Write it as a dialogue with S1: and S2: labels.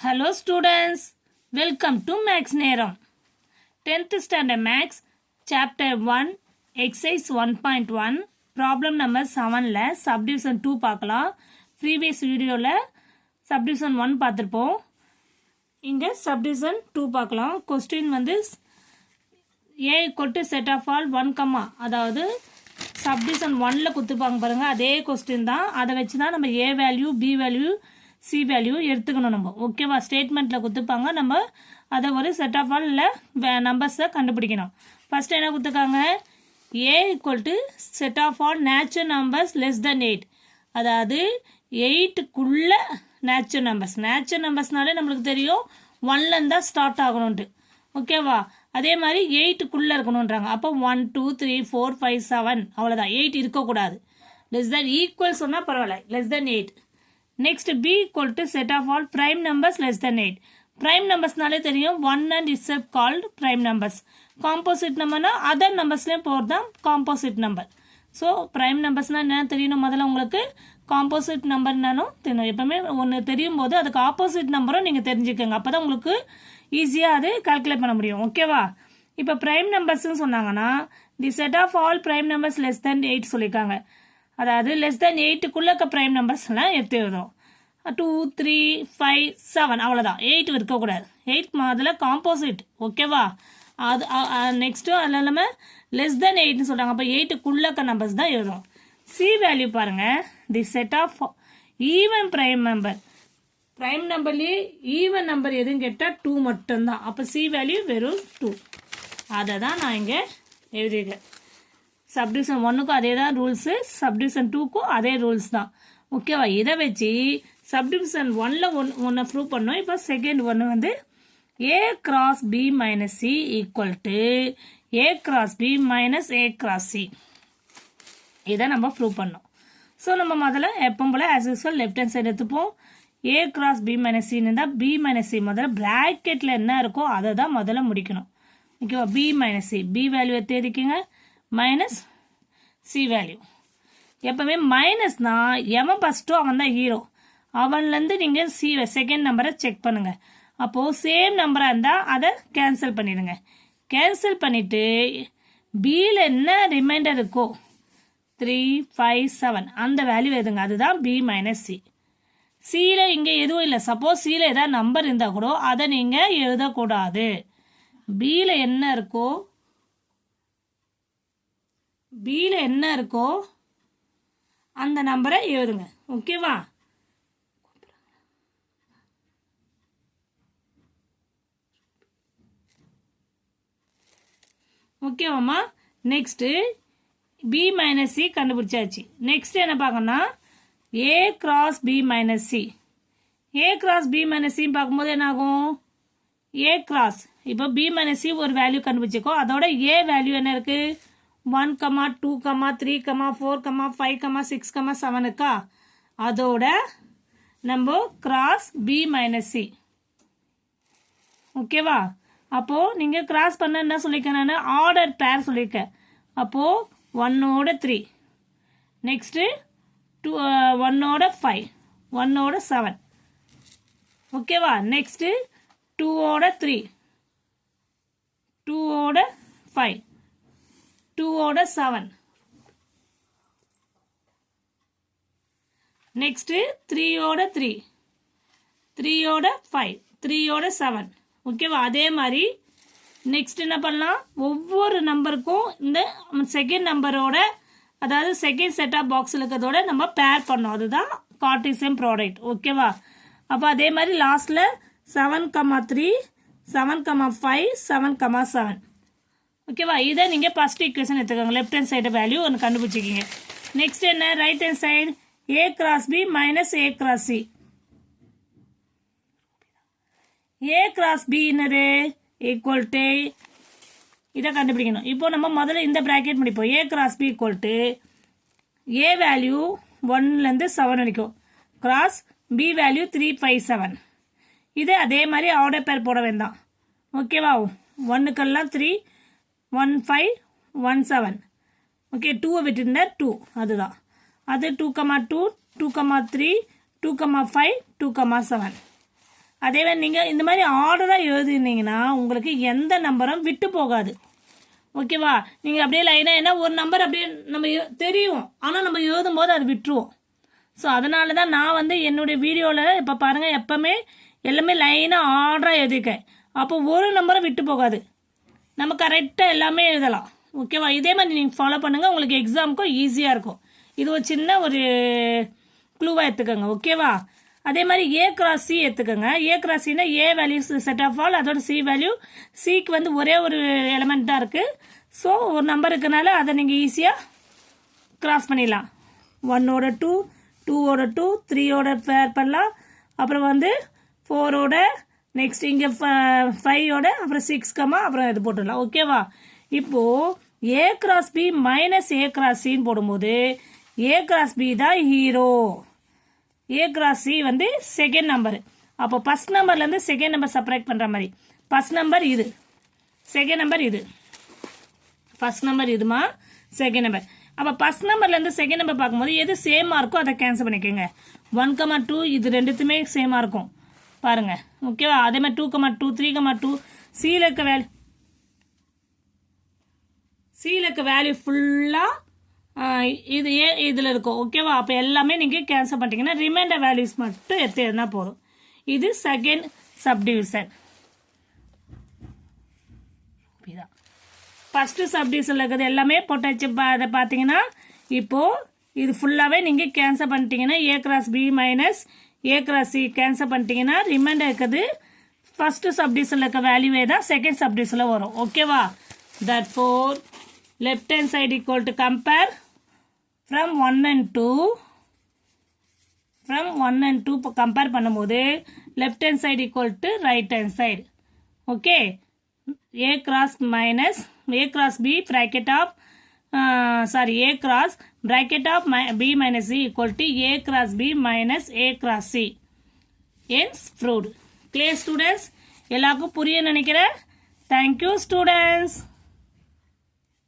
S1: Hello students, welcome to Max Neram. 10th standard Max, chapter 1, exercise 1.1, problem number 7ல subdivision 2 பார்க்கலாம். previous videoல subdivision 1 பார்த்திருப்போம். இங்க subdivision 2 பார்க்கலாம். question வந்து a equal to set of all 1, அதாவது subdivision 1ல குத்துப்பாங்க பாருங்க, அதே question தான். அதை வச்சு தான் நம்ம a value, b value, C value எடுத்துக்கணும் நம்ம. ஓகேவா, ஸ்டேட்மெண்ட்டில் கொடுத்துப்பாங்க, நம்ம அதை ஒரு செட் ஆஃப் ஆல் நம்பர்ஸை கண்டுபிடிக்கணும். ஃபர்ஸ்ட் என்ன கொடுத்துருக்காங்க, A equal to set of all natural numbers less than 8, அதாவது 8க்குள்ள நேச்சுரல் நம்பர்ஸ்னாலே நம்மளுக்கு தெரியும் 1லேருந்து தான் ஸ்டார்ட் ஆகணும்ட்டு. ஓகேவா, அதே மாதிரி 8க்குள்ளே இருக்கணுன்றாங்க. அப்போ 1 2 3 4 5 7 அவ்வளோதான், 8 இருக்கக்கூடாது. லெஸ் தென் ஈக்குவல் சொன்னால் பரவாயில்ல, less than 8. Next, b equal to set of all prime numbers less than 8. Prime numbers நாலே தெரியும், 1 and itself called prime numbers. Composite number na other numbers Leh போறதான் composite number. So prime numbers na என்ன தெரியணும், முதல்ல உங்களுக்கு composite number நானும் தெரியும். எப்பவுமே ஒன்று தெரியும் போது அதுக்கு ஆப்போசிட் நம்பரும் நீங்கள் தெரிஞ்சுக்கோங்க, அப்போ தான் உங்களுக்கு ஈஸியாக அது கால்குலேட் பண்ண முடியும். ஓகேவா, இப்போ prime numbers சொன்னாங்கன்னா the set of all prime numbers less than 8 சொல்லியிருக்காங்க. அதாவது லெஸ் தென் 8க்குள்ள ப்ரைம் நம்பர்ஸ்லாம் எடுத்து எழுதும். 2 3 5 7 அவ்வளோதான், 8 இருக்கக்கூடாது. 8 அதில் காம்போசிட். ஓகேவா, அது நெக்ஸ்ட்டு அதில் இல்லாமல் லெஸ் தென் 8ன்னு சொல்கிறாங்க, அப்போ 8க்குள்ள நம்பர்ஸ் தான் எழுதும். சி வேல்யூ பாருங்கள், the set of even prime number. Prime நம்பர்லேயே ஈவன் நம்பர் எதுன்னு கேட்டால் 2 மட்டும்தான். அப்போ சி வேல்யூ வெறும் 2. அதை தான் நான் இங்கே எழுதியிருக்கேன். சப்டிவிஷன் 1க்கும் அதே தான் ரூல்ஸு, சப்டிவிஷன் 2க்கும் அதே ரூல்ஸ் தான். ஓகேவா, இதை வச்சு சப்டிவிஷன் 1ல் ஒன்று ப்ரூவ் பண்ணோம். இப்போ செகண்ட் ஒன்று வந்து A cross B minus C equal to A cross B minus A cross C. இதை நம்ம ப்ரூவ் பண்ணோம். ஸோ நம்ம முதல்ல எப்போ போல் as usual left hand side எடுத்துப்போம். ஏ கிராஸ் பி மைனஸ் சின்னு இருந்தால் பி மைனஸ் சி முதல்ல ப்ராக்கெட்டில் என்ன இருக்கோ அதை தான் முதல்ல முடிக்கணும். ஓகேவா, B minus C, B value தேடிக்குங்க, மைனஸ் சி வேல்யூ. எப்பவுமே மைனஸ்னா எவன் ஃபஸ்ட்டோ அவன் தான் ஹீரோ, அவன்லேருந்து நீங்கள் சி செகண்ட் நம்பரை செக் பண்ணுங்க. அப்போது சேம் நம்பராக இருந்தால் அதை கேன்சல் பண்ணிடுங்க. கேன்சல் பண்ணிவிட்டு பியில் என்ன ரிமைண்டர் இருக்கோ 3 5 7 அந்த வேல்யூ எதுங்க, அதுதான் பி மைனஸ் சி. சியில் இங்கே எதுவும் இல்லை. சப்போஸ் சியில் ஏதாவது நம்பர் இருந்தால் கூட அதை நீங்கள் எழுதக்கூடாது. பியில் என்ன இருக்கோ, பியில் என்ன இருக்கோ அந்த நம்பரை எழுதுங்க. ஓகேவா, ஓகேவாம்மா. நெக்ஸ்ட்டு பி மைனஸ் சி கண்டுபிடிச்சாச்சு. நெக்ஸ்ட் என்ன பார்க்கணும்னா a cross B minus c. A cross B minus c பார்க்கும்போது என்ன ஆகும், ஏ கிராஸ் இப்போ பி மைனஸ் சி ஒரு வேல்யூ கண்டுபிடிச்சிக்கோ, அதோட ஏ வேல்யூ என்ன இருக்கு, 1, 2, 3, 4, 5, 6, 7 இருக்கா, அதோட நம்ம கிராஸ் பி மைனஸ் சி. ஓகேவா, அப்போ நீங்க கிராஸ் பண்ண என்ன சொல்லிருக்கேன், ஆர்டர் பேர் சொல்லியிருக்கேன். அப்போ 1ஓட 3, நெக்ஸ்ட் 1ஓட 5, 1ஓட 7. ஓகேவா, நெக்ஸ்ட் 2ஓட 3, 2ஓட 5, 2ஓட 7. நெக்ஸ்ட் 3ஓட 3, 3ஓட 5, 3ஓட 7. ஓகேவா, அதே மாதிரி நெக்ஸ்ட் என்ன பண்ணலாம், ஒவ்வொரு நம்பருக்கும் இந்த செகண்ட் நம்பரோட, அதாவது செகண்ட் செட் ஆஃப் பாக்ஸில் இருக்கிறதோட நம்ம பேர் பண்ணோம், அதுதான் கார்ட்டீசியன் ப்ராடக்ட். ஓகேவா, அப்போ அதே மாதிரி லாஸ்ட்ல 7, 3, 7, 5, 7, 7. ஓகேவா, இதை நீங்கள் ஃபர்ஸ்ட் ஈக்குவேஷன் எடுத்துக்கோங்க. லெஃப்ட் ஹேண்ட் சைடு வேல்யூ ஒன்று கண்டுபிடிச்சிக்கிங்க. நெக்ஸ்ட் என்ன, right hand side A cross B minus A cross C. A cross B என்னது, ஈக்குவல் டு இதை கண்டுபிடிக்கணும். இப்போ நம்ம முதல்ல இந்த ப்ராக்கெட் முடிப்போம். A cross B equal to A value 1லேருந்து 7 வரைக்கும், கிராஸ் பி வேல்யூ 3 5 7. இது அதே மாதிரி ஆர்டர் பேர் போட வேண்டாம். ஓகேவா, 1க்கெல்லாம் 3, 1 5 1 7. ஓகே, 2 விட்டுருந்தா 2, அதுதான் அது 2, 2, 2, 3, 2, 5, 2, 7. அதே மாதிரி நீங்கள் இந்த மாதிரி ஆர்டராக எழுதினீங்கன்னா உங்களுக்கு எந்த நம்பரும் விட்டு போகாது. ஓகேவா? நீங்கள் அப்படியே லைனாக ஏன்னா ஒரு நம்பர் அப்படியே நம்ம தெரியும், ஆனால் நம்ம எழுதும் போது அது விட்டுருவோம். ஸோ அதனால தான் நான் வந்து என்னுடைய வீடியோவில் இப்போ பாருங்கள் எப்போவுமே எல்லாமே லைனாக ஆர்டராக எழுதிக்கேன். அப்போ ஒரு நம்பரும் விட்டு போகாது, நம்ம கரெக்டாக எல்லாமே எழுதலாம். ஓகேவா? இதே மாதிரி நீங்கள் ஃபாலோ பண்ணுங்கள், உங்களுக்கு எக்ஸாமுக்கும் ஈஸியாக இருக்கும். இது ஒரு சின்ன ஒரு க்ளூவாக எடுத்துக்கோங்க. ஓகேவா? அதே மாதிரி ஏ கிராஸ் சி எடுத்துக்கோங்க. A cross Chinna A value set of all, அதோட சி வேல்யூ. சிக்கு வந்து ஒரே ஒரு எலமெண்ட் தான் இருக்குது. ஸோ ஒரு நம்பர் இருக்கனால அதை நீங்கள் ஈஸியாக கிராஸ் பண்ணிடலாம். 1ஓட 2, 2ஓட 2, 3ஓட பேர் பண்ணலாம். அப்புறம் வந்து 4ஓட நெக்ஸ்ட் இங்கே 5ஓட அப்புறம் 6, அப்புறம் இது போட்டுடலாம். ஓகேவா? இப்போது A cross B minus A cross சின்னு போடும்போது ஏ கிராஸ் பி தான் ஹீரோ, ஏ கிராஸ் சி வந்து செகண்ட் நம்பர். அப்போ ஃபர்ஸ்ட் நம்பர்லேருந்து செகண்ட் நம்பர் செப்பரேட் பண்ணுற மாதிரி ஃபர்ஸ்ட் நம்பர் இது, செகண்ட் நம்பர் இது, ஃபர்ஸ்ட் நம்பர் இதுமா, செகண்ட் நம்பர். அப்போ ஃபர்ஸ்ட் நம்பர்லேருந்து செகண்ட் நம்பர் பார்க்கும்போது எது சேமாக இருக்கோ அதை கேன்சல் பண்ணிக்கோங்க. 1,2 இது ரெண்டுத்துமே சேமாக இருக்கும் பாருங்க. ஓகேவா? அதே மாதிரி 2,2, 3,2 சியில் இருக்க வேல்யூ ஃபுல்லாக இது இதில் இருக்கும். ஓகேவா? அப்போ எல்லாமே நீங்கள் கேன்சல் பண்ணிட்டீங்கன்னா ரிமைண்டர் வேல்யூஸ் மட்டும் எடுத்துனா போதும். இது செகண்ட் சப்டிவிஷன். இதுதான் ஃபஸ்ட்டு சப்டிவிஷனில் இருக்கிறது எல்லாமே போட்டாச்சு. அதை பார்த்தீங்கன்னா இப்போது இது ஃபுல்லாகவே நீங்கள் கேன்சல் பண்ணிட்டீங்கன்னா a cross B minus A cross c cancel பண்ணிட்டீங்கன்னா ரிமைண்டர் இருக்கிறது ஃபஸ்ட்டு சப்டிவிஷனில் இருக்க வேல்யூவே தான் செகண்ட் சப்டிவிஷனில் வரும். ஓகேவா? That four left hand side equal to compare from 1 and 2. From 1 and 2 compare பண்ணும்போது left hand side equal to right hand side. Okay? A cross minus A cross B bracket of A cross bracket of B minus C equal to A cross B minus A cross C. Hence proved. Clear students? எல்லாருக்கும் புரிய நினைக்கிறேன். Thank you students.